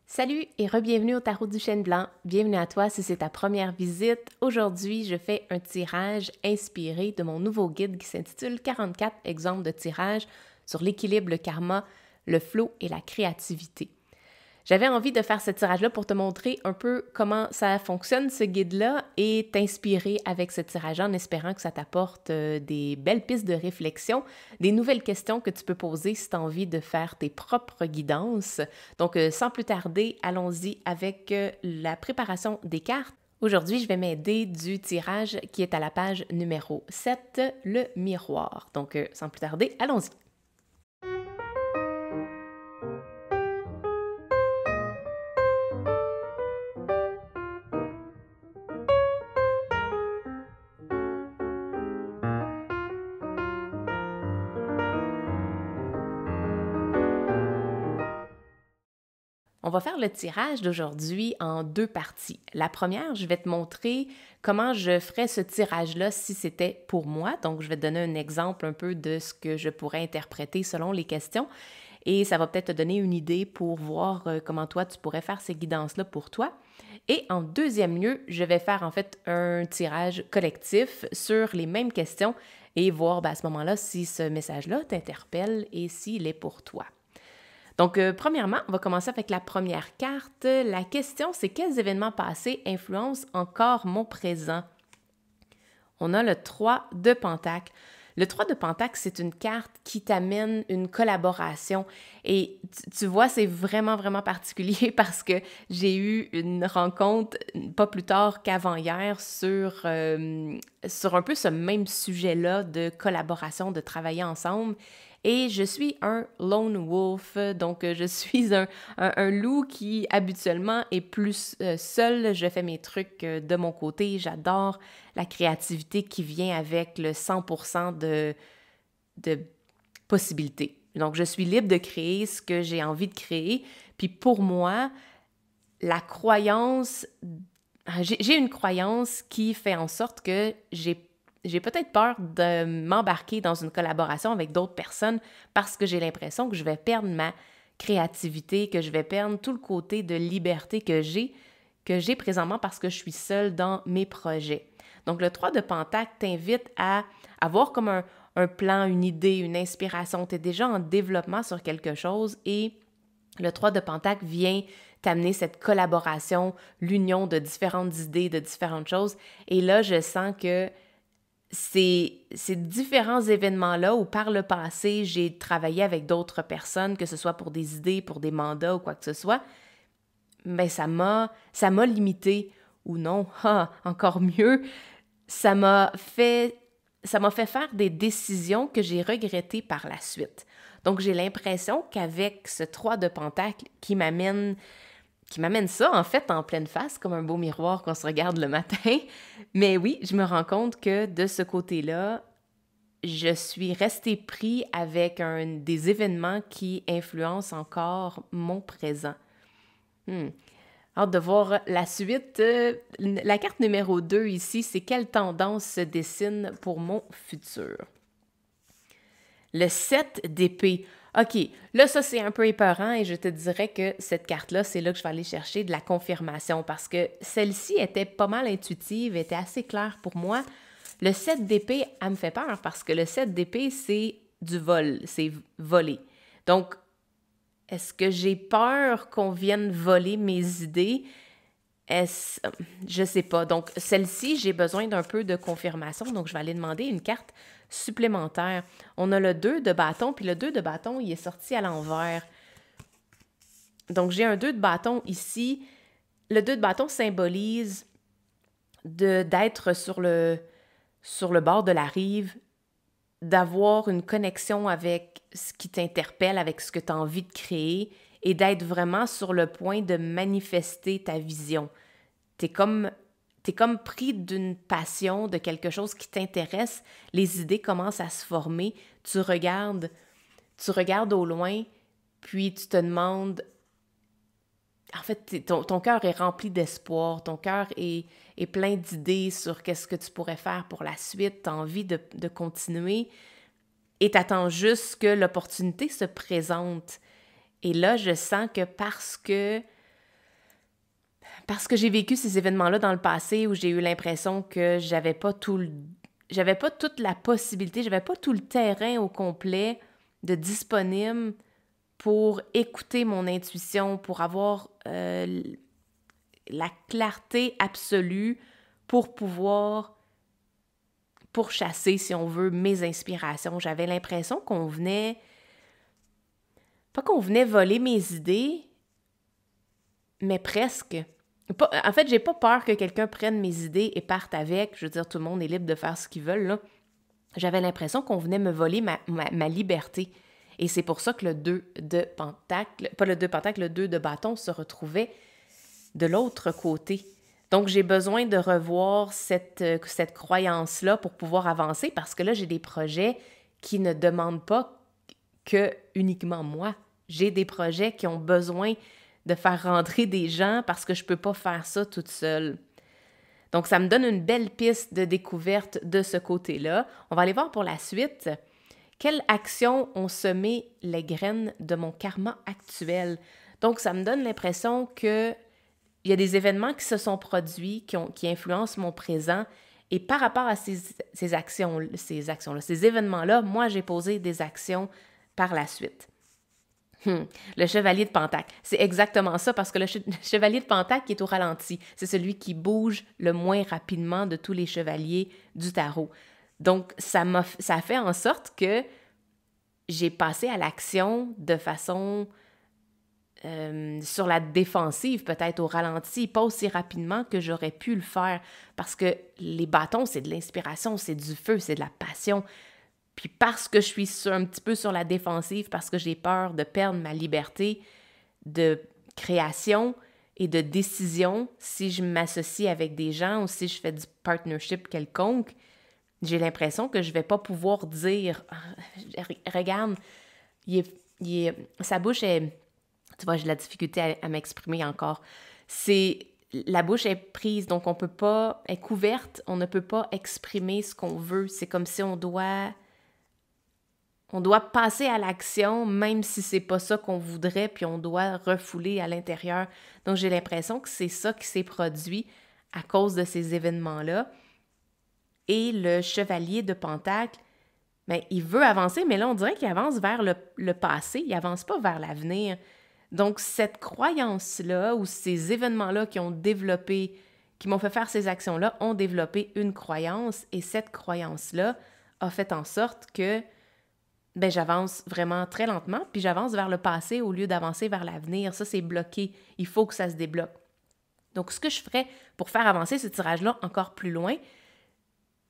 Salut et re-bienvenue au Tarot du Chêne Blanc. Bienvenue à toi si c'est ta première visite. Aujourd'hui, je fais un tirage inspiré de mon nouveau guide qui s'intitule 44 exemples de tirages sur l'équilibre, le karma, le flow et la créativité. J'avais envie de faire ce tirage-là pour te montrer un peu comment ça fonctionne, ce guide-là, et t'inspirer avec ce tirage en espérant que ça t'apporte des belles pistes de réflexion, des nouvelles questions que tu peux poser si tu as envie de faire tes propres guidances. Donc, sans plus tarder, allons-y avec la préparation des cartes. Aujourd'hui, je vais m'aider du tirage qui est à la page numéro 7, le miroir. Donc, sans plus tarder, allons-y. On va faire le tirage d'aujourd'hui en deux parties. La première, je vais te montrer comment je ferais ce tirage-là si c'était pour moi. Donc, je vais te donner un exemple un peu de ce que je pourrais interpréter selon les questions. Et ça va peut-être te donner une idée pour voir comment toi, tu pourrais faire ces guidances-là pour toi. Et en deuxième lieu, je vais faire en fait un tirage collectif sur les mêmes questions et voir à ce moment-là si ce message-là t'interpelle et s'il est pour toi. Donc, premièrement, on va commencer avec la première carte. La question, c'est quels événements passés influencent encore mon présent? On a le 3 de Pentacle. Le 3 de Pentacle, c'est une carte qui t'amène une collaboration. Et tu vois, c'est vraiment, vraiment particulier parce que j'ai eu une rencontre pas plus tard qu'avant-hier sur un peu ce même sujet-là de collaboration, de travailler ensemble. Et je suis un lone wolf, donc je suis un loup qui habituellement est plus seul. Je fais mes trucs de mon côté. J'adore la créativité qui vient avec le 100% de possibilités. Donc, je suis libre de créer ce que j'ai envie de créer. Puis pour moi, la croyance, j'ai une croyance qui fait en sorte que j'ai peut-être peur de m'embarquer dans une collaboration avec d'autres personnes parce que j'ai l'impression que je vais perdre ma créativité, que je vais perdre tout le côté de liberté que j'ai présentement parce que je suis seule dans mes projets. Donc, le 3 de Pentacle t'invite à avoir comme un plan, une idée, une inspiration. Tu es déjà en développement sur quelque chose et le 3 de Pentacle vient t'amener cette collaboration, l'union de différentes idées, de différentes choses. Et là, je sens que ces différents événements-là où par le passé, j'ai travaillé avec d'autres personnes, que ce soit pour des idées, pour des mandats ou quoi que ce soit, mais ça m'a limité ou non, encore mieux, ça m'a fait faire des décisions que j'ai regrettées par la suite. Donc, j'ai l'impression qu'avec ce 3 de Pentacle qui m'amène ça, en fait, en pleine face, comme un beau miroir qu'on se regarde le matin. Mais oui, je me rends compte que de ce côté-là, je suis restée pris avec des événements qui influencent encore mon présent. Hâte de voir la suite. La carte numéro 2 ici, c'est quelle tendance se dessine pour mon futur? Le 7 d'épée. OK, là, ça, c'est un peu épeurant et je te dirais que cette carte-là, c'est là que je vais aller chercher de la confirmation parce que celle-ci était pas mal intuitive, était assez claire pour moi. Le 7 d'épée, elle me fait peur parce que le 7 d'épée, c'est du vol, c'est voler. Donc, est-ce que j'ai peur qu'on vienne voler mes idées? Je sais pas. Donc, celle-ci, j'ai besoin d'un peu de confirmation. Donc, je vais aller demander une carte supplémentaire. On a le 2 de bâton, puis le 2 de bâton, il est sorti à l'envers. Donc, j'ai un 2 de bâton ici. Le 2 de bâton symbolise d'être sur le bord de la rive, d'avoir une connexion avec ce qui t'interpelle, avec ce que tu as envie de créer et d'être vraiment sur le point de manifester ta vision. T'es comme pris d'une passion, de quelque chose qui t'intéresse, les idées commencent à se former, tu regardes au loin, puis tu te demandes, en fait, ton cœur est rempli d'espoir, ton cœur est plein d'idées sur qu'est-ce que tu pourrais faire pour la suite, tu as envie de continuer et tu attends juste que l'opportunité se présente. Et là, je sens que parce que parce que j'ai vécu ces événements-là dans le passé où j'ai eu l'impression que j'avais pas toute la possibilité, j'avais pas tout le terrain au complet de disponible pour écouter mon intuition, pour avoir la clarté absolue pour pouvoir pourchasser, si on veut, mes inspirations. J'avais l'impression pas qu'on venait voler mes idées, mais presque. En fait, j'ai pas peur que quelqu'un prenne mes idées et parte avec. Je veux dire, tout le monde est libre de faire ce qu'ils veulent, là. J'avais l'impression qu'on venait me voler ma liberté. Et c'est pour ça que le 2 de pentacle, pas le 2 de pentacle, le 2 de bâton se retrouvait de l'autre côté. Donc, j'ai besoin de revoir cette croyance-là pour pouvoir avancer parce que là, j'ai des projets qui ne demandent pas que uniquement moi. J'ai des projets qui ont besoin de faire rentrer des gens parce que je ne peux pas faire ça toute seule. Donc, ça me donne une belle piste de découverte de ce côté-là. On va aller voir pour la suite. Quelle action ont semé les graines de mon karma actuel? Donc, ça me donne l'impression que il y a des événements qui se sont produits, qui influencent mon présent. Et par rapport à ces actions-là, ces événements-là, moi, j'ai posé des actions par la suite. Le chevalier de Pentacle. C'est exactement ça, parce que le chevalier de Pentacle qui est au ralenti, c'est celui qui bouge le moins rapidement de tous les chevaliers du tarot. Donc, ça a fait en sorte que j'ai passé à l'action de façon sur la défensive, peut-être au ralenti, pas aussi rapidement que j'aurais pu le faire, parce que les bâtons, c'est de l'inspiration, c'est du feu, c'est de la passion. Puis parce que je suis un petit peu sur la défensive, parce que j'ai peur de perdre ma liberté de création et de décision, si je m'associe avec des gens ou si je fais du partnership quelconque, j'ai l'impression que je vais pas pouvoir dire « Regarde, sa bouche est... » Tu vois, j'ai de la difficulté à m'exprimer encore. La bouche est prise, donc on peut pas... Elle est couverte, on ne peut pas exprimer ce qu'on veut. C'est comme si on doit passer à l'action, même si c'est pas ça qu'on voudrait, puis on doit refouler à l'intérieur. Donc, j'ai l'impression que c'est ça qui s'est produit à cause de ces événements-là. Et le chevalier de Pentacle, bien, il veut avancer, mais là, on dirait qu'il avance vers le passé, il avance pas vers l'avenir. Donc, cette croyance-là, ou ces événements-là qui m'ont fait faire ces actions-là, ont développé une croyance, et cette croyance-là a fait en sorte que j'avance vraiment très lentement, puis j'avance vers le passé au lieu d'avancer vers l'avenir. Ça, c'est bloqué. Il faut que ça se débloque. Donc, ce que je ferais pour faire avancer ce tirage-là encore plus loin,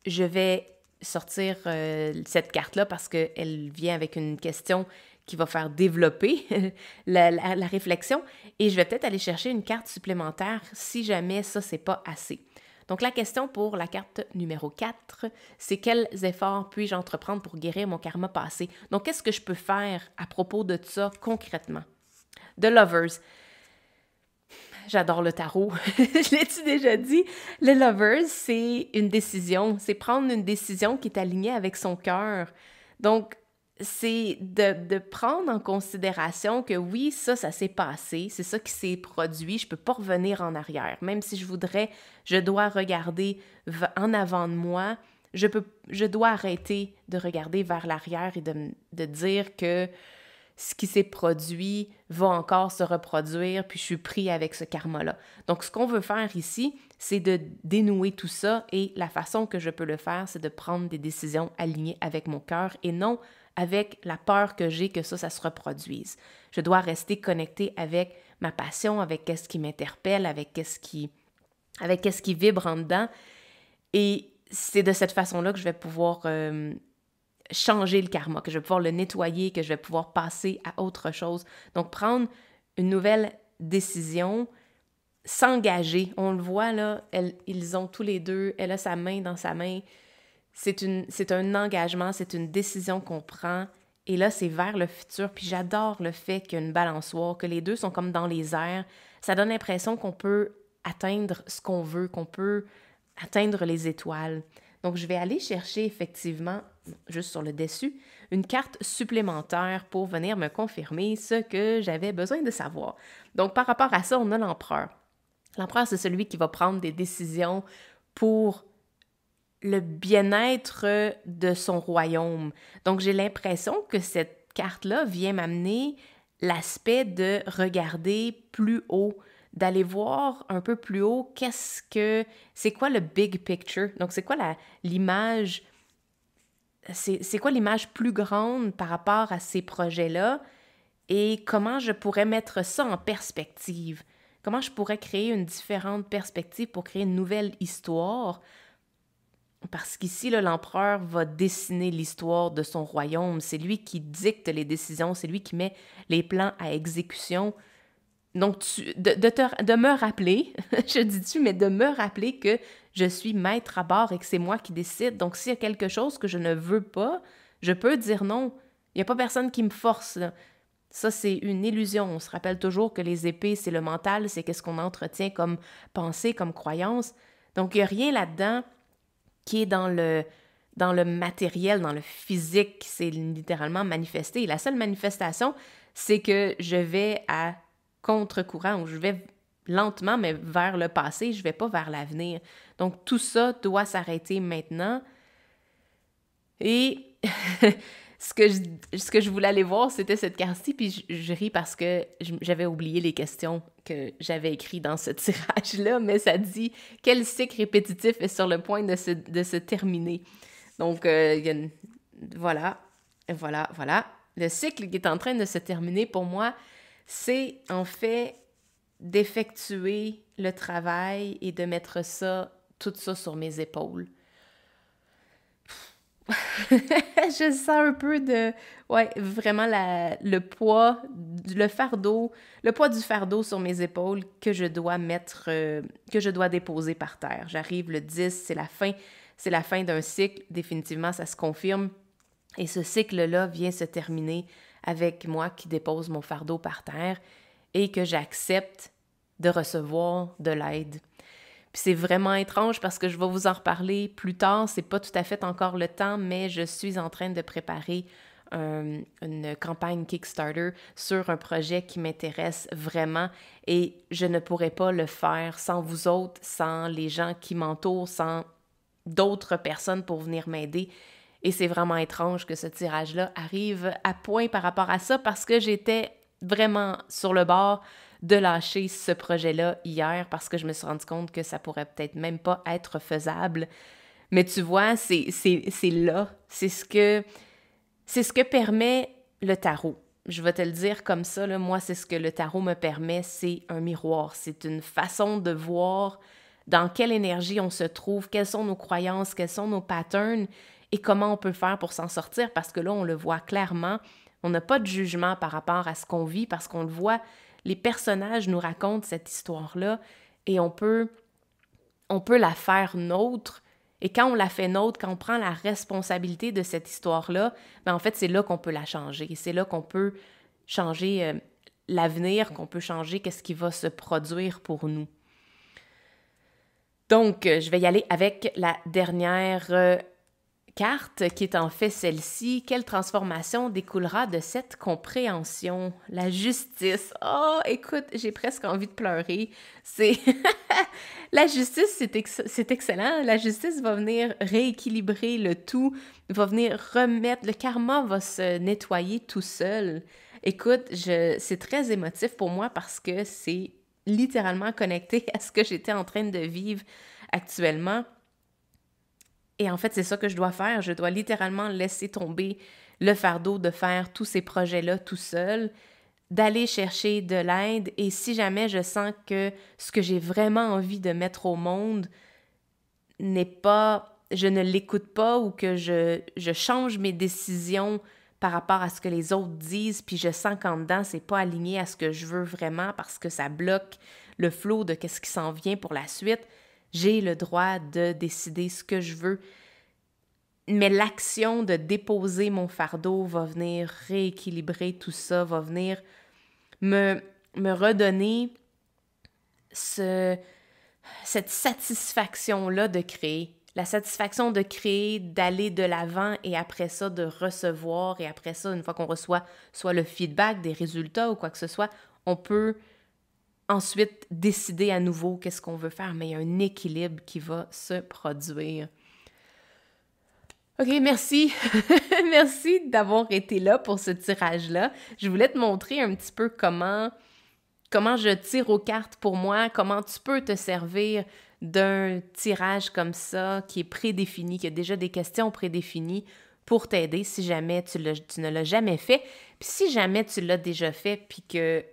je vais sortir cette carte-là parce qu'elle vient avec une question qui va faire développer la réflexion, et je vais peut-être aller chercher une carte supplémentaire si jamais ça, c'est pas assez. Donc, la question pour la carte numéro 4, c'est quels efforts puis-je entreprendre pour guérir mon karma passé? Donc, qu'est-ce que je peux faire à propos de ça concrètement? The Lovers. J'adore le tarot. Je l'ai-tu déjà dit? Le Lovers, c'est une décision. C'est prendre une décision qui est alignée avec son cœur. Donc, c'est de prendre en considération que oui, ça s'est passé, c'est ça qui s'est produit, je peux pas revenir en arrière. Même si je voudrais, je dois regarder en avant de moi, je dois arrêter de regarder vers l'arrière et de dire que ce qui s'est produit va encore se reproduire, puis je suis pris avec ce karma-là. Donc, ce qu'on veut faire ici, c'est de dénouer tout ça, et la façon que je peux le faire, c'est de prendre des décisions alignées avec mon cœur et non avec la peur que j'ai que ça se reproduise. Je dois rester connectée avec ma passion, avec qu'est-ce qui m'interpelle, avec qu'est-ce qui vibre en dedans. Et c'est de cette façon-là que je vais pouvoir changer le karma, que je vais pouvoir le nettoyer, que je vais pouvoir passer à autre chose. Donc, prendre une nouvelle décision, s'engager. On le voit, là, ils ont tous les deux, elle a sa main dans sa main. C'est un engagement, c'est une décision qu'on prend. Et là, c'est vers le futur. Puis j'adore le fait qu'il y a une balançoire, que les deux sont comme dans les airs. Ça donne l'impression qu'on peut atteindre ce qu'on veut, qu'on peut atteindre les étoiles. Donc, je vais aller chercher effectivement, juste sur le dessus, une carte supplémentaire pour venir me confirmer ce que j'avais besoin de savoir. Donc, par rapport à ça, on a l'empereur. L'empereur, c'est celui qui va prendre des décisions pour le bien-être de son royaume. Donc, j'ai l'impression que cette carte-là vient m'amener l'aspect de regarder plus haut, d'aller voir un peu plus haut c'est quoi le big picture? Donc, c'est quoi l'image, c'est quoi l'image plus grande par rapport à ces projets-là et comment je pourrais mettre ça en perspective? Comment je pourrais créer une différente perspective pour créer une nouvelle histoire? Parce qu'ici, là, l'empereur va dessiner l'histoire de son royaume. C'est lui qui dicte les décisions, c'est lui qui met les plans à exécution. Donc, de me rappeler, je dis-tu, mais de me rappeler que je suis maître à bord et que c'est moi qui décide. Donc, s'il y a quelque chose que je ne veux pas, je peux dire non. Il n'y a pas personne qui me force, là. Ça, c'est une illusion. On se rappelle toujours que les épées, c'est le mental, c'est qu'est-ce qu'on entretient comme pensée, comme croyance. Donc, il n'y a rien là-dedans qui est dans le matériel, dans le physique, c'est littéralement manifesté. La seule manifestation, c'est que je vais à contre-courant, ou je vais lentement, mais vers le passé, je ne vais pas vers l'avenir. Donc, tout ça doit s'arrêter maintenant. Et ce que je voulais aller voir, c'était cette carte-ci, puis je ris parce que j'avais oublié les questions que j'avais écrites dans ce tirage-là, mais ça dit « Quel cycle répétitif est sur le point de se terminer? » Donc, il y a voilà. Le cycle qui est en train de se terminer, pour moi, c'est en fait d'effectuer le travail et de mettre tout ça sur mes épaules. Je sens un peu ouais, vraiment le poids du fardeau sur mes épaules que je dois que je dois déposer par terre. J'arrive le 10, c'est la fin d'un cycle, définitivement, ça se confirme. Et ce cycle-là vient se terminer avec moi qui dépose mon fardeau par terre et que j'accepte de recevoir de l'aide. Puis c'est vraiment étrange parce que je vais vous en reparler plus tard. C'est pas tout à fait encore le temps, mais je suis en train de préparer une campagne Kickstarter sur un projet qui m'intéresse vraiment et je ne pourrais pas le faire sans vous autres, sans les gens qui m'entourent, sans d'autres personnes pour venir m'aider. Et c'est vraiment étrange que ce tirage-là arrive à point par rapport à ça parce que j'étais vraiment sur le bord de lâcher ce projet-là hier parce que je me suis rendu compte que ça pourrait peut-être même pas être faisable. Mais tu vois, c'est là. C'est ce que permet le tarot. Je vais te le dire comme ça, là, moi, c'est ce que le tarot me permet, c'est un miroir. C'est une façon de voir dans quelle énergie on se trouve, quelles sont nos croyances, quels sont nos patterns et comment on peut faire pour s'en sortir parce que là, on le voit clairement. On n'a pas de jugement par rapport à ce qu'on vit parce qu'on le voit. Les personnages nous racontent cette histoire-là et on peut la faire nôtre. Et quand on la fait nôtre, quand on prend la responsabilité de cette histoire-là, ben en fait, c'est là qu'on peut la changer. C'est là qu'on peut changer l'avenir, qu'on peut changer qu'est-ce qui va se produire pour nous. Donc, je vais y aller avec la dernière carte, qui est en fait celle-ci. Quelle transformation découlera de cette compréhension? La justice. Oh, écoute, j'ai presque envie de pleurer. La justice, c'est excellent. La justice va venir rééquilibrer le tout, va venir remettre... Le karma va se nettoyer tout seul. Écoute, c'est très émotif pour moi parce que c'est littéralement connecté à ce que j'étais en train de vivre actuellement. Et en fait, c'est ça que je dois faire. Je dois littéralement laisser tomber le fardeau de faire tous ces projets-là tout seul, d'aller chercher de l'aide. Et si jamais je sens que ce que j'ai vraiment envie de mettre au monde n'est pas... je ne l'écoute pas ou que je change mes décisions par rapport à ce que les autres disent, puis je sens qu'en dedans, c'est pas aligné à ce que je veux vraiment parce que ça bloque le flow de qu'est-ce qui s'en vient pour la suite, j'ai le droit de décider ce que je veux. Mais l'action de déposer mon fardeau va venir rééquilibrer tout ça, va venir me redonner cette satisfaction-là de créer. La satisfaction de créer, d'aller de l'avant et après ça, de recevoir. Et après ça, une fois qu'on reçoit soit le feedback des résultats ou quoi que ce soit, on peut ensuite décider à nouveau qu'est-ce qu'on veut faire, mais il y a un équilibre qui va se produire. OK, merci. Merci d'avoir été là pour ce tirage-là. Je voulais te montrer un petit peu comment je tire aux cartes pour moi, comment tu peux te servir d'un tirage comme ça qui est prédéfini, qui a déjà des questions prédéfinies pour t'aider si jamais tu ne l'as jamais fait. Puis si jamais tu l'as déjà fait, puis que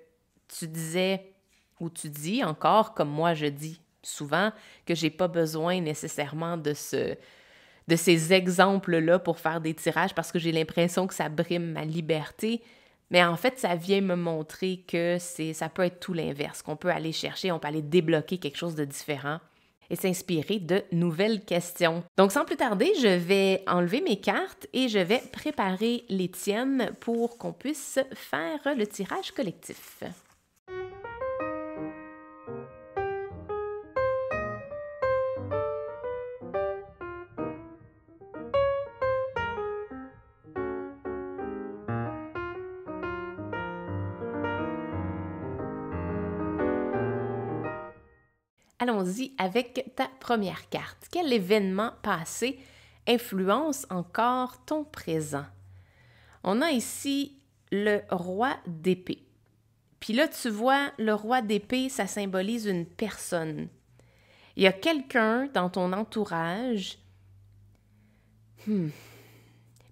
tu disais ou tu dis encore, comme moi je dis souvent, que j'ai pas besoin nécessairement de ces exemples-là pour faire des tirages parce que j'ai l'impression que ça brime ma liberté. Mais en fait, ça vient me montrer que ça peut être tout l'inverse, qu'on peut aller chercher, on peut aller débloquer quelque chose de différent et s'inspirer de nouvelles questions. Donc, sans plus tarder, je vais enlever mes cartes et je vais préparer les tiennes pour qu'on puisse faire le tirage collectif. Allons-y avec ta première carte. Quel événement passé influence encore ton présent? On a ici le roi d'épée. Puis là, tu vois, le roi d'épée, ça symbolise une personne. Il y a quelqu'un dans ton entourage. Puis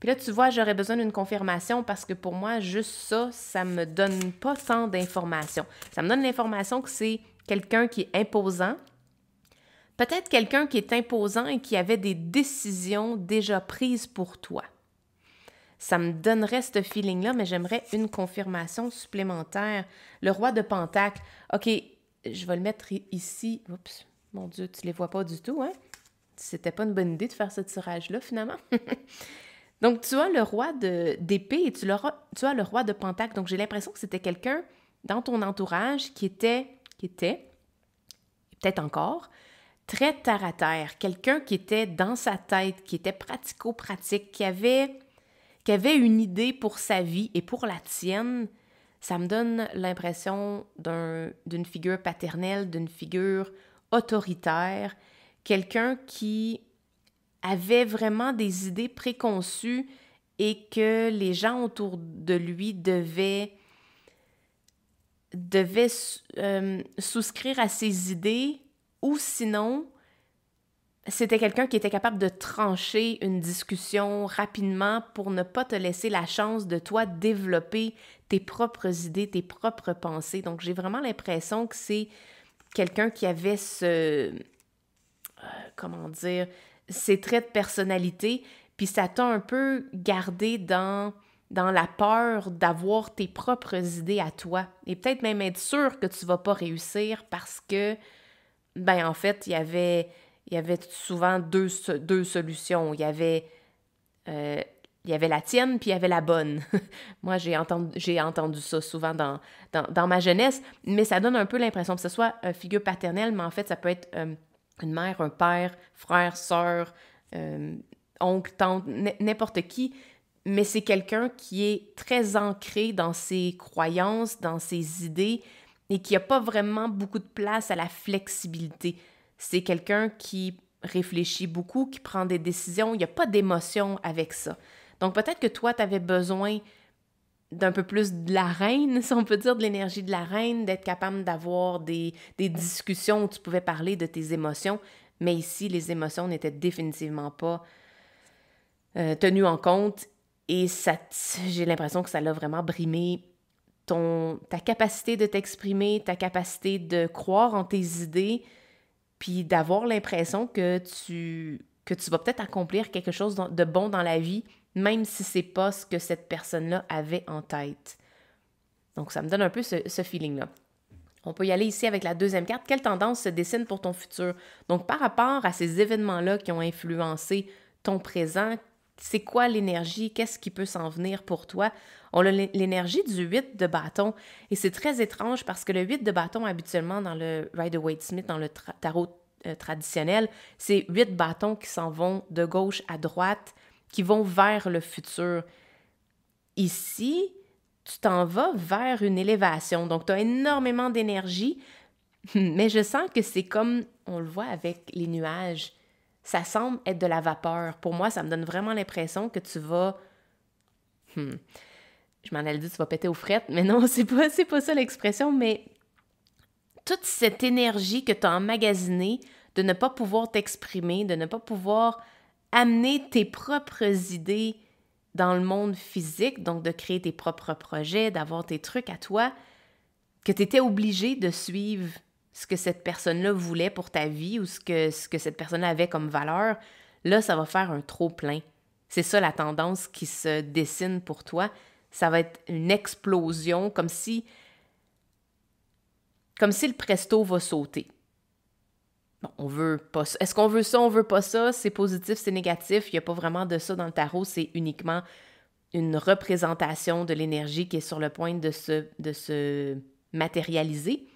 là, tu vois, j'aurais besoin d'une confirmation parce que pour moi, juste ça me donne pas tant d'informations. Ça me donne l'information que c'est quelqu'un qui est imposant. Peut-être quelqu'un qui est imposant et qui avait des décisions déjà prises pour toi. Ça me donnerait ce feeling-là, mais j'aimerais une confirmation supplémentaire. Le roi de Pentacle. OK, je vais le mettre ici. Oups, mon Dieu, tu les vois pas du tout, hein? C'était pas une bonne idée de faire ce tirage-là, finalement. Donc, tu as le roi d'épée et tu as le roi de Pentacle. Donc, j'ai l'impression que c'était quelqu'un dans ton entourage qui était peut-être encore, très terre à terre. Quelqu'un qui était dans sa tête, qui était pratico-pratique, qui avait une idée pour sa vie et pour la tienne. Ça me donne l'impression d'une figure paternelle, d'une figure autoritaire, quelqu'un qui avait vraiment des idées préconçues et que les gens autour de lui devaient souscrire à ses idées, ou sinon, c'était quelqu'un qui était capable de trancher une discussion rapidement pour ne pas te laisser la chance de toi développer tes propres idées, tes propres pensées. Donc, j'ai vraiment l'impression que c'est quelqu'un qui avait ces traits de personnalité, puis ça t'a un peu gardé dans la peur d'avoir tes propres idées à toi. Et peut-être même être sûr que tu vas pas réussir parce que, en fait, il y avait souvent deux solutions. Il y avait la tienne, puis il y avait la bonne. Moi, j'ai entendu ça souvent dans ma jeunesse, mais ça donne un peu l'impression que ce soit une figure paternelle, mais en fait, ça peut être une mère, un père, frère, sœur, oncle, tante, n'importe qui, mais c'est quelqu'un qui est très ancré dans ses croyances, dans ses idées, et qui n'a pas vraiment beaucoup de place à la flexibilité. C'est quelqu'un qui réfléchit beaucoup, qui prend des décisions, il n'y a pas d'émotion avec ça. Donc peut-être que toi, tu avais besoin d'un peu plus de la reine, si on peut dire, de l'énergie de la reine, d'être capable d'avoir des discussions où tu pouvais parler de tes émotions, mais ici, les émotions n'étaient définitivement pas tenues en compte et j'ai l'impression que ça l'a vraiment brimé ta capacité de t'exprimer, ta capacité de croire en tes idées, puis d'avoir l'impression que tu vas peut-être accomplir quelque chose de bon dans la vie, même si c'est pas ce que cette personne-là avait en tête. Donc, ça me donne un peu ce feeling-là. On peut y aller ici avec la deuxième carte. Quelle tendance se dessine pour ton futur? Donc, par rapport à ces événements-là qui ont influencé ton présent, c'est quoi l'énergie? Qu'est-ce qui peut s'en venir pour toi? On a l'énergie du 8 de bâton. Et c'est très étrange parce que le 8 de bâton, habituellement, dans le Rider-Waite-Smith, dans le tarot traditionnel, c'est 8 bâtons qui s'en vont de gauche à droite, qui vont vers le futur. Ici, tu t'en vas vers une élévation. Donc, tu as énormément d'énergie, Mais je sens que c'est comme, on le voit avec les nuages, ça semble être de la vapeur. Pour moi, ça me donne vraiment l'impression que tu vas... Je m'en allais dire tu vas péter aux frettes, mais non, c'est pas ça l'expression, mais toute cette énergie que tu as emmagasinée de ne pas pouvoir t'exprimer, de ne pas pouvoir amener tes propres idées dans le monde physique, donc de créer tes propres projets, d'avoir tes trucs à toi, que tu étais obligé de suivre ce que cette personne-là voulait pour ta vie ou ce que cette personne-là avait comme valeur, là, ça va faire un trop-plein. C'est ça la tendance qui se dessine pour toi. Ça va être une explosion, comme si le presto va sauter. Bon, on veut pas ça. Est-ce qu'on veut ça, on veut pas ça? C'est positif, c'est négatif. Il n'y a pas vraiment de ça dans le tarot. C'est uniquement une représentation de l'énergie qui est sur le point de se matérialiser.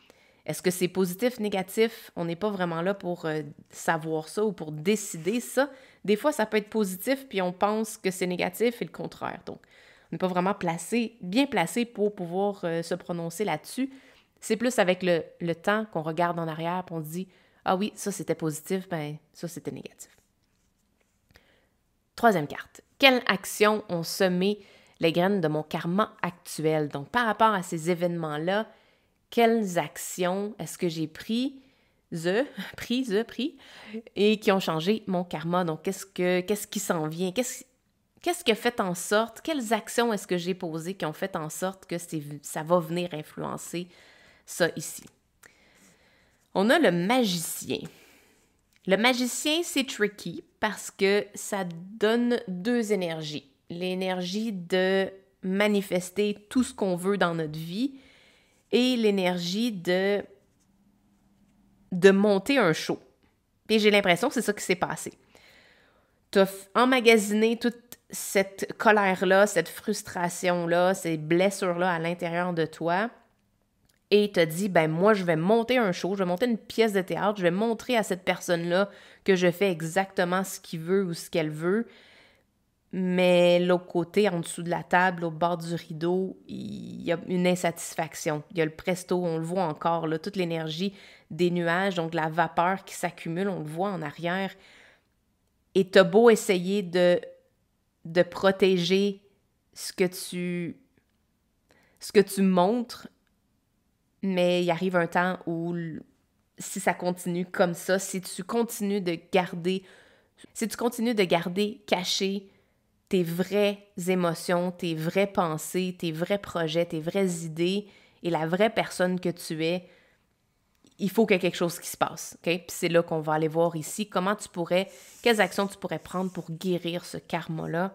Est-ce que c'est positif, négatif? On n'est pas vraiment là pour savoir ça ou pour décider ça. Des fois, ça peut être positif, puis on pense que c'est négatif et le contraire. Donc, on n'est pas vraiment bien placé pour pouvoir se prononcer là-dessus. C'est plus avec le temps qu'on regarde en arrière et on se dit « Ah oui, ça c'était positif, ben ça c'était négatif. » Troisième carte. Quelle action ont semé les graines de mon karma actuel? Donc, par rapport à ces événements-là, quelles actions est-ce que j'ai pris et qui ont changé mon karma? Donc, qu'est-ce qui s'en vient? Qu'est-ce qui a fait en sorte, quelles actions est-ce que j'ai posées qui ont fait en sorte que ça va venir influencer ça ici? On a le magicien. Le magicien, c'est tricky parce que ça donne deux énergies. L'énergie de manifester tout ce qu'on veut dans notre vie et l'énergie de monter un show. Et j'ai l'impression que c'est ça qui s'est passé. Tu as emmagasiné toute cette colère-là, cette frustration-là, ces blessures-là à l'intérieur de toi et tu as dit, ben moi, je vais monter un show, je vais monter une pièce de théâtre, je vais montrer à cette personne-là que je fais exactement ce qu'il veut ou ce qu'elle veut. Mais l'autre côté, en dessous de la table, au bord du rideau, il y a une insatisfaction. Il y a le presto, on le voit encore, là, toute l'énergie des nuages, donc la vapeur qui s'accumule, on le voit en arrière. Et t'as beau essayer de protéger ce que tu montres, mais il arrive un temps où, si ça continue comme ça, si tu continues de garder caché tes vraies émotions, tes vraies pensées, tes vrais projets, tes vraies idées et la vraie personne que tu es, il faut qu'il y ait quelque chose qui se passe, OK? Puis c'est là qu'on va aller voir ici quelles actions tu pourrais prendre pour guérir ce karma-là.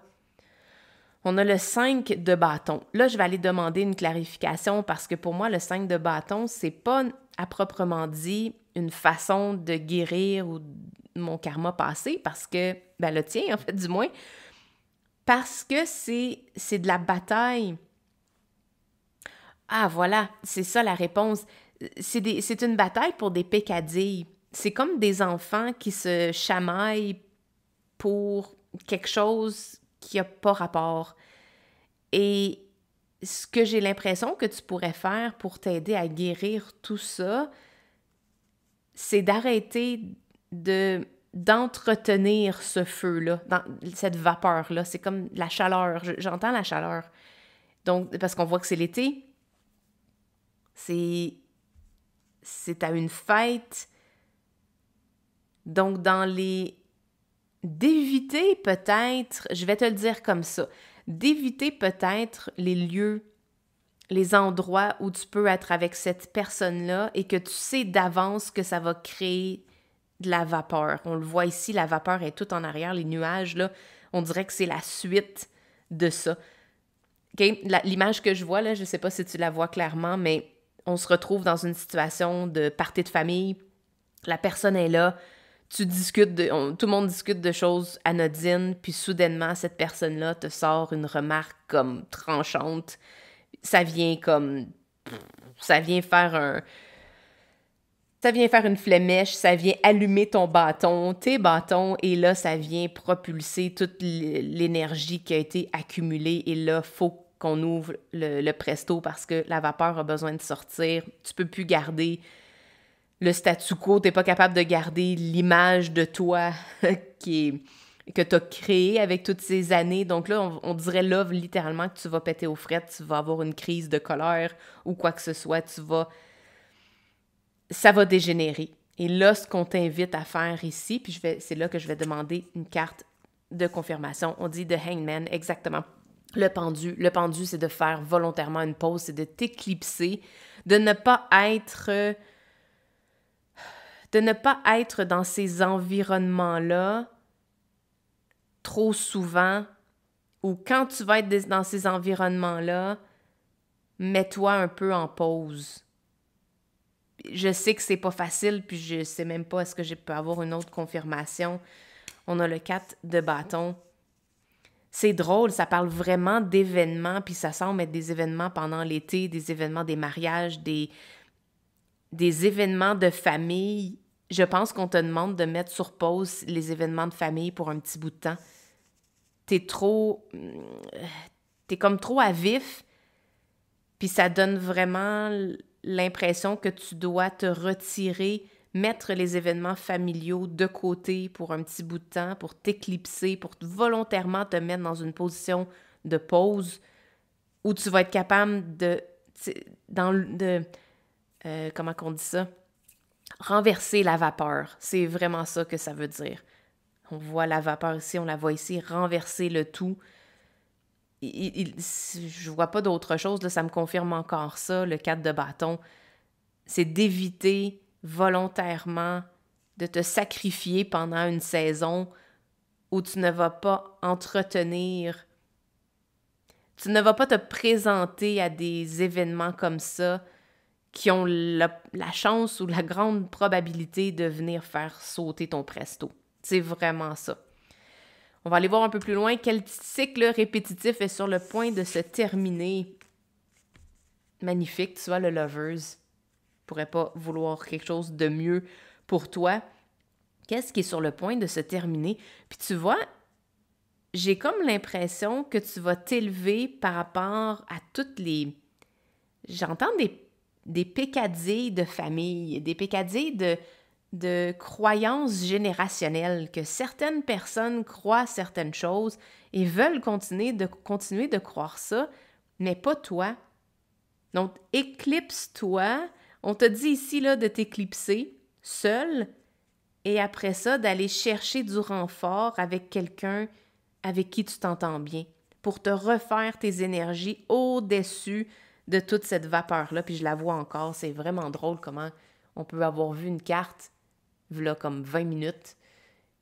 On a le 5 de bâton. Là, je vais aller demander une clarification parce que pour moi, le 5 de bâton, c'est pas à proprement dit une façon de guérir ou mon karma passé parce que, ben le tien en fait du moins, parce que c'est de la bataille. Ah voilà, c'est ça la réponse. C'est une bataille pour des peccadilles. C'est comme des enfants qui se chamaillent pour quelque chose qui n'a pas rapport. Et ce que j'ai l'impression que tu pourrais faire pour t'aider à guérir tout ça, c'est d'arrêter d'entretenir ce feu-là, cette vapeur-là. C'est comme la chaleur. J'entends la chaleur. Donc, parce qu'on voit que c'est l'été, c'est à une fête. Donc, d'éviter peut-être, je vais te le dire comme ça, d'éviter peut-être les lieux, les endroits où tu peux être avec cette personne-là et que tu sais d'avance que ça va créer de la vapeur. On le voit ici, la vapeur est tout en arrière, les nuages, là, on dirait que c'est la suite de ça. Okay? L'image que je vois, là, je ne sais pas si tu la vois clairement, mais on se retrouve dans une situation de party de famille, la personne est là, tout le monde discute de choses anodines, puis soudainement, cette personne-là te sort une remarque comme tranchante. Ça vient faire une flémèche, ça vient allumer tes bâtons, et là, ça vient propulser toute l'énergie qui a été accumulée, et là, faut qu'on ouvre le presto parce que la vapeur a besoin de sortir. Tu peux plus garder le statu quo, tu n'es pas capable de garder l'image de toi que tu as créée avec toutes ces années. Donc là, on dirait là, littéralement, que tu vas péter aux frettes, tu vas avoir une crise de colère ou quoi que ce soit, ça va dégénérer. Et là, ce qu'on t'invite à faire ici, puis c'est là que je vais demander une carte de confirmation. On dit The Hangman, exactement. Le pendu. Le pendu, c'est de faire volontairement une pause, c'est de t'éclipser, de ne pas être dans ces environnements-là trop souvent, ou quand tu vas être dans ces environnements-là, mets-toi un peu en pause. Je sais que c'est pas facile, puis je sais même pas est-ce que je peux avoir une autre confirmation. On a le 4 de bâton. C'est drôle, ça parle vraiment d'événements, puis ça semble être des événements pendant l'été, des événements des mariages, des événements de famille. Je pense qu'on te demande de mettre sur pause les événements de famille pour un petit bout de temps. T'es comme trop à vif, puis ça donne vraiment l'impression que tu dois te retirer, mettre les événements familiaux de côté pour un petit bout de temps, pour t'éclipser, pour volontairement te mettre dans une position de pause où tu vas être capable comment qu'on dit ça? Renverser la vapeur. C'est vraiment ça que ça veut dire. On voit la vapeur ici, on la voit ici, renverser le tout. Je vois pas d'autre chose, là, ça me confirme encore ça, le 4 de bâton. C'est d'éviter volontairement de te sacrifier pendant une saison où tu ne vas pas entretenir, tu ne vas pas te présenter à des événements comme ça qui ont la chance ou la grande probabilité de venir faire sauter ton presto. C'est vraiment ça. On va aller voir un peu plus loin quel cycle répétitif est sur le point de se terminer. Magnifique, tu vois, le Lovers pourrait pas vouloir quelque chose de mieux pour toi. Qu'est-ce qui est sur le point de se terminer? Puis tu vois, j'ai comme l'impression que tu vas t'élever par rapport à toutes les... J'entends des pécadilles de famille, des pécadilles de croyances générationnelles, que certaines personnes croient certaines choses et veulent continuer de croire ça, mais pas toi. Donc, éclipse-toi. On te dit ici là, de t'éclipser seul et après ça, d'aller chercher du renfort avec quelqu'un avec qui tu t'entends bien pour te refaire tes énergies au-dessus de toute cette vapeur-là. Puis je la vois encore, c'est vraiment drôle comment on peut avoir vu une carte là comme 20 minutes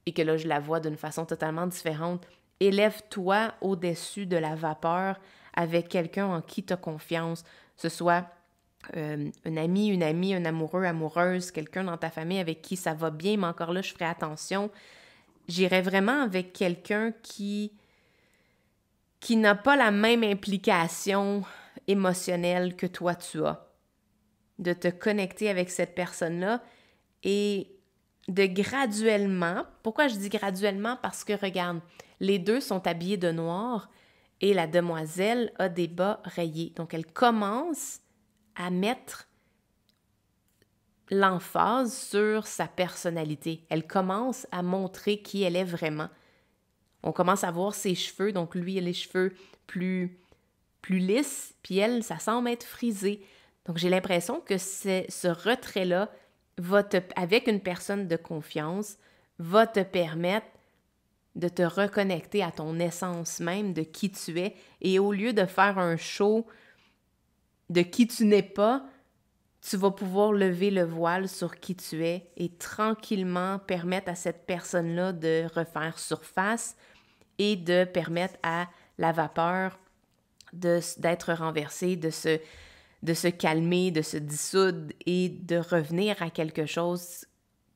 et que là, je la vois d'une façon totalement différente. Élève-toi au-dessus de la vapeur avec quelqu'un en qui tu as confiance, que ce soit un ami, une amie, un amoureux, amoureuse, quelqu'un dans ta famille avec qui ça va bien, mais encore là, je ferai attention. J'irais vraiment avec quelqu'un qui n'a pas la même implication émotionnelle que toi tu as. De te connecter avec cette personne-là et de graduellement, pourquoi je dis graduellement? Parce que regarde, les deux sont habillés de noir et la demoiselle a des bas rayés. Donc elle commence à mettre l'emphase sur sa personnalité. Elle commence à montrer qui elle est vraiment. On commence à voir ses cheveux, donc lui, il a les cheveux plus lisses, puis elle, ça semble être frisé. Donc j'ai l'impression que ce retrait-là avec une personne de confiance, va te permettre de te reconnecter à ton essence même de qui tu es. Et au lieu de faire un show de qui tu n'es pas, tu vas pouvoir lever le voile sur qui tu es et tranquillement permettre à cette personne-là de refaire surface et de permettre à la vapeur d'être renversée, de se calmer, de se dissoudre et de revenir à quelque chose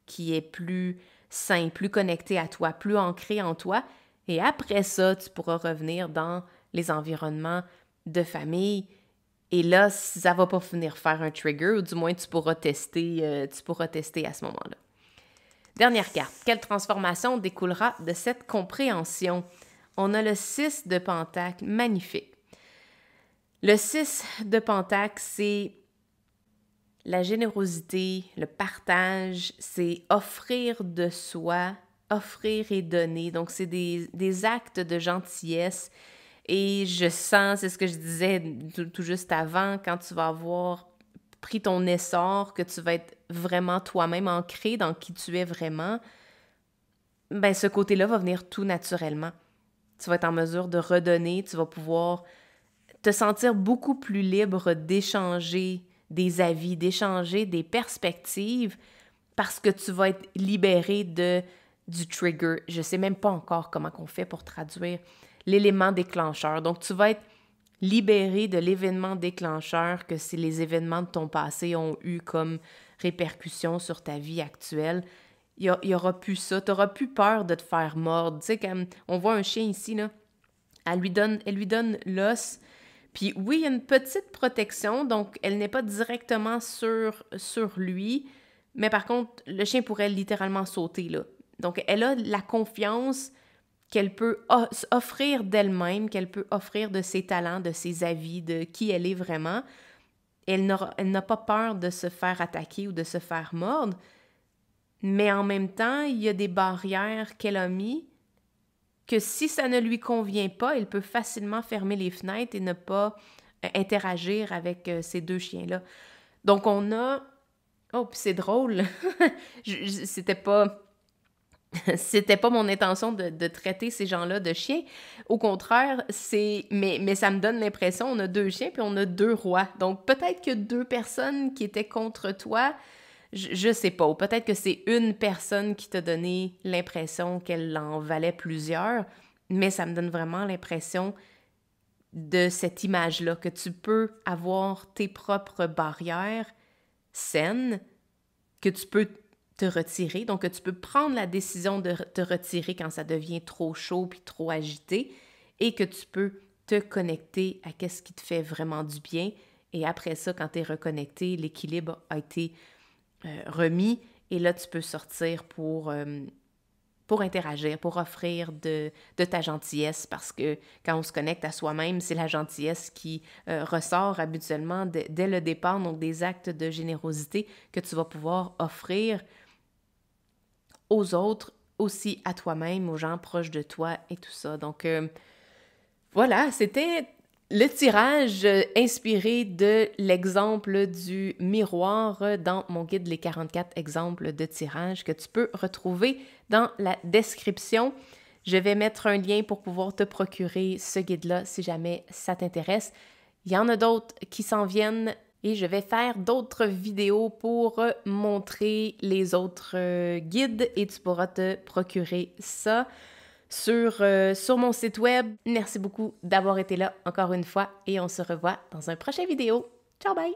qui est plus sain, plus connecté à toi, plus ancré en toi. Et après ça, tu pourras revenir dans les environnements de famille. Et là, ça va pas finir faire un trigger, ou du moins tu pourras tester à ce moment-là. Dernière carte. Quelle transformation découlera de cette compréhension? On a le 6 de Pentacle, magnifique. Le 6 de Pentacle, c'est La générosité, le partage, c'est offrir de soi, offrir et donner. Donc, c'est des actes de gentillesse. Et je sens, c'est ce que je disais tout juste avant, quand tu vas avoir pris ton essor, que tu vas être vraiment toi-même ancré dans qui tu es vraiment, ben ce côté-là va venir tout naturellement. Tu vas être en mesure de redonner, tu vas pouvoir te sentir beaucoup plus libre d'échanger des avis, d'échanger des perspectives, parce que tu vas être libéré du trigger. Je sais même pas encore comment on fait pour traduire l'élément déclencheur. Donc, tu vas être libéré de l'événement déclencheur que si les événements de ton passé ont eu comme répercussion sur ta vie actuelle. Il y aura plus ça. Tu n'auras plus peur de te faire mordre. Tu sais, comme on voit un chien ici, là, elle lui donne l'os. Puis oui, il y a une petite protection, donc elle n'est pas directement sur lui, mais par contre, le chien pourrait littéralement sauter, là. Donc, elle a la confiance qu'elle peut offrir d'elle-même, qu'elle peut offrir de ses talents, de ses avis, de qui elle est vraiment. Elle n'a pas peur de se faire attaquer ou de se faire mordre, mais en même temps, il y a des barrières qu'elle a mis que si ça ne lui convient pas, elle peut facilement fermer les fenêtres et ne pas interagir avec ces deux chiens-là. Donc, on a... Oh, puis c'est drôle. C'était pas... C'était pas mon intention de traiter ces gens-là de chiens. Au contraire, c'est... Mais ça me donne l'impression, on a deux chiens puis on a deux rois. Donc, peut-être que deux personnes qui étaient contre toi, je sais pas. Ou peut-être que c'est une personne qui t'a donné l'impression qu'elle en valait plusieurs. Mais ça me donne vraiment l'impression de cette image-là, que tu peux avoir tes propres barrières saines, que tu peux te retirer, donc que tu peux prendre la décision de te retirer quand ça devient trop chaud puis trop agité, et que tu peux te connecter à qu'est-ce qui te fait vraiment du bien. Et après ça, quand tu es reconnecté, l'équilibre a été remis, et là, tu peux sortir pour interagir, pour offrir de ta gentillesse, parce que quand on se connecte à soi-même, c'est la gentillesse qui ressort habituellement dès le départ, donc des actes de générosité que tu vas pouvoir offrir aux autres, aussi à toi-même, aux gens proches de toi et tout ça. Donc voilà, c'était le tirage inspiré de l'exemple du miroir dans mon guide Les 44 exemples de tirage que tu peux retrouver dans la description. Je vais mettre un lien pour pouvoir te procurer ce guide-là si jamais ça t'intéresse. Il y en a d'autres qui s'en viennent et je vais faire d'autres vidéos pour montrer les autres guides et tu pourras te procurer ça sur mon site web. Merci beaucoup d'avoir été là encore une fois et on se revoit dans un prochain vidéo. Ciao, bye!